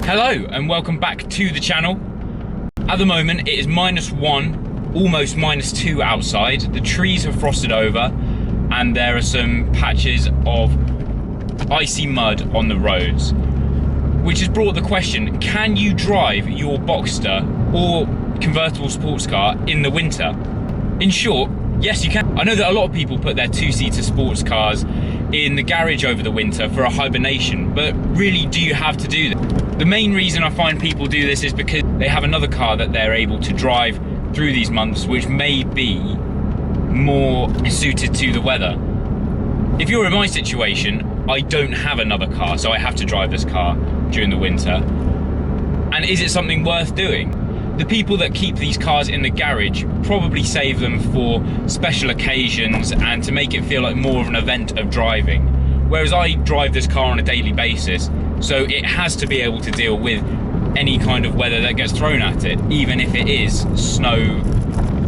Hello and welcome back to the channel. At the moment it is -1, almost -2 outside. The trees have frosted over and there are some patches of icy mud on the roads, which has brought the question, can you drive your Boxster or convertible sports car in the winter? In short, yes you can. I know that a lot of people put their two-seater sports cars in the garage over the winter for a hibernation, but really, do you have to do that? The main reason I find people do this is because they have another car that they're able to drive through these months, which may be more suited to the weather. If you're in my situation, I don't have another car, so I have to drive this car during the winter. And is it something worth doing? The people that keep these cars in the garage probably save them for special occasions and to make it feel like more of an event of driving. Whereas I drive this car on a daily basis, so it has to be able to deal with any kind of weather that gets thrown at it, even if it is snow,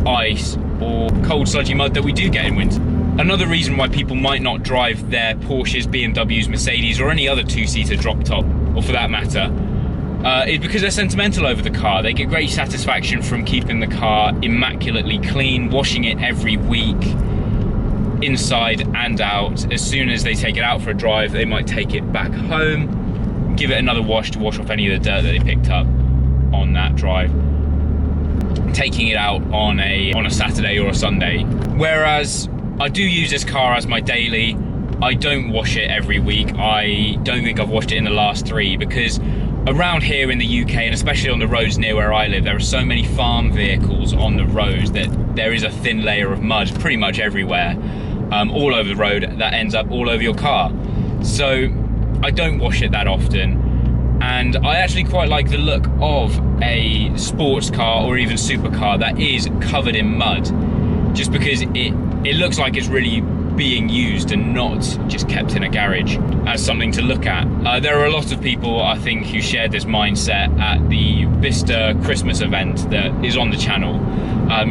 ice, or cold sludgy mud that we do get in winter. Another reason why people might not drive their Porsches, BMWs, Mercedes, or any other two-seater drop top, or for that matter, is because they're sentimental over the car. They get great satisfaction from keeping the car immaculately clean, washing it every week, inside and out. As soon as they take it out for a drive, they might take it back home, give it another wash to wash off any of the dirt that they picked up on that drive, taking it out on a Saturday or a Sunday. Whereas I do use this car as my daily. I don't wash it every week. I don't think I've washed it in the last 3 because around here in the UK, and especially on the roads near where I live, there are so many farm vehicles on the roads that there is a thin layer of mud pretty much everywhere, all over the road, that ends up all over your car. So I don't wash it that often, and I actually quite like the look of a sports car or even supercar that is covered in mud, just because it looks like it's really being used and not just kept in a garage as something to look at. There are a lot of people, I think, who shared this mindset at the Vista Christmas event that is on the channel,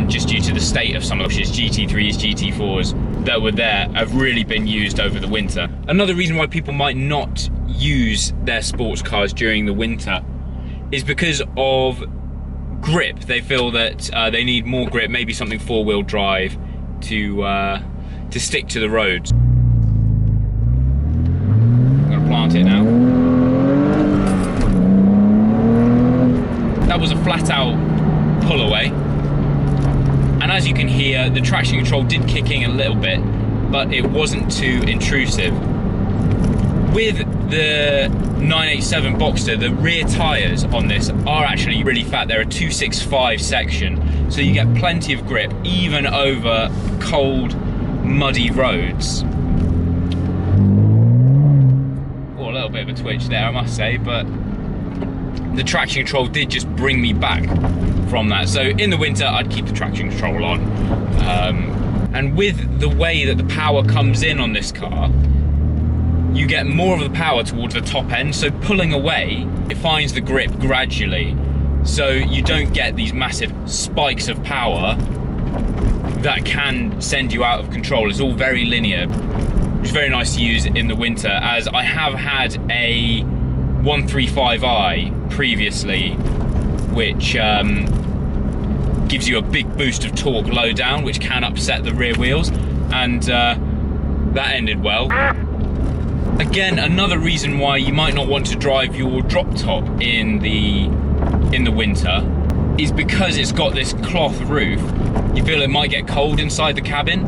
just due to the state of some of the GT3s, GT4s that were there have really been used over the winter. Another reason why people might not use their sports cars during the winter is because of grip. They feel that they need more grip, maybe something four-wheel drive to stick to the roads. I'm gonna plant it now. That was a flat out pull away. And as you can hear, the traction control did kick in a little bit, but it wasn't too intrusive. With the 987 Boxster, the rear tyres on this are actually really fat. They're a 265 section, so you get plenty of grip, even over cold, muddy roads. Oh, a little bit of a twitch there, I must say, but the traction control did just bring me back from that. So in the winter, I'd keep the traction control on. And with the way that the power comes in on this car, you get more of the power towards the top end, so pulling away, it finds the grip gradually. So you don't get these massive spikes of power that can send you out of control. It's all very linear, which is very nice to use in the winter, as I have had a 135i previously, which gives you a big boost of torque low down, which can upset the rear wheels, and that ended well. Again, another reason why you might not want to drive your drop top in the winter is because it's got this cloth roof. You feel it might get cold inside the cabin.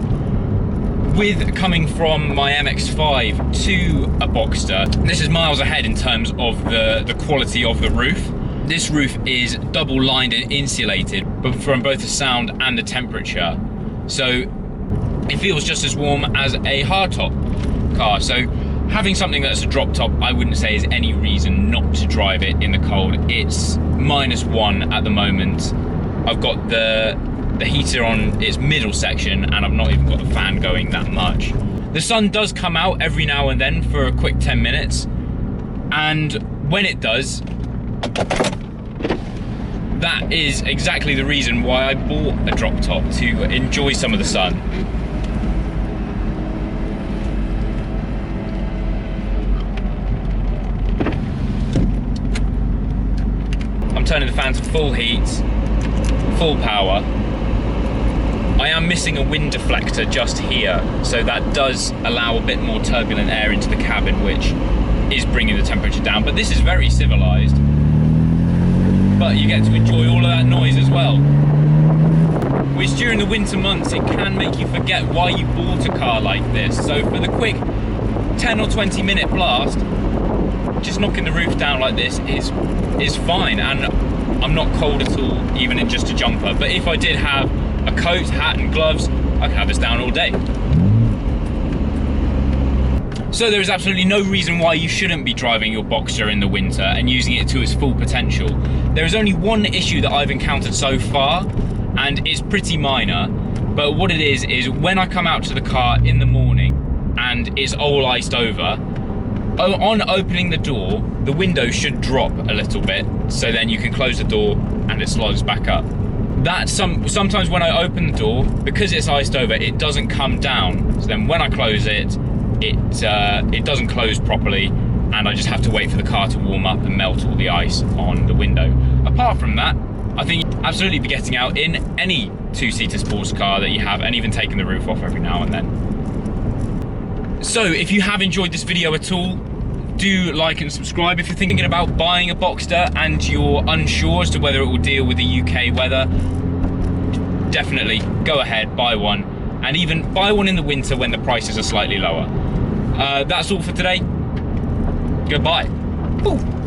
With coming from my MX-5 to a Boxster, this is miles ahead in terms of the quality of the roof. This roof is double lined and insulated, but from both the sound and the temperature. So it feels just as warm as a hardtop car. So having something that's a drop top, I wouldn't say is any reason not to drive it in the cold. It's -1 at the moment. I've got the heater on its middle section and I've not even got the fan going that much. The sun does come out every now and then for a quick 10 minutes, and when it does, that is exactly the reason why I bought a drop top, to enjoy some of the sun. turning the fan to full heat, full power. I am missing a wind deflector just here, so that does allow a bit more turbulent air into the cabin, which is bringing the temperature down. But this is very civilized. But you get to enjoy all of that noise as well. Which during the winter months, it can make you forget why you bought a car like this. So for the quick 10 or 20 minute blast, just knocking the roof down like this is fine, and I'm not cold at all, even in just a jumper. But if I did have a coat, hat and gloves, I could have this down all day. So there is absolutely no reason why you shouldn't be driving your Boxster in the winter and using it to its full potential. There is only one issue that I've encountered so far, and it's pretty minor, but what it is when I come out to the car in the morning and it's all iced over, on opening the door, the window should drop a little bit, so then you can close the door and it slides back up. Sometimes when I open the door, because it's iced over, it doesn't come down, so then when I close it, it doesn't close properly, and I just have to wait for the car to warm up and melt all the ice on the window. Apart from that, I think you'd absolutely be getting out in any two-seater sports car that you have, and even taking the roof off every now and then. So if you have enjoyed this video at all, do like and subscribe. If you're thinking about buying a Boxster and you're unsure as to whether it will deal with the UK weather, definitely go ahead, buy one, and even buy one in the winter when the prices are slightly lower. That's all for today. Goodbye. Ooh.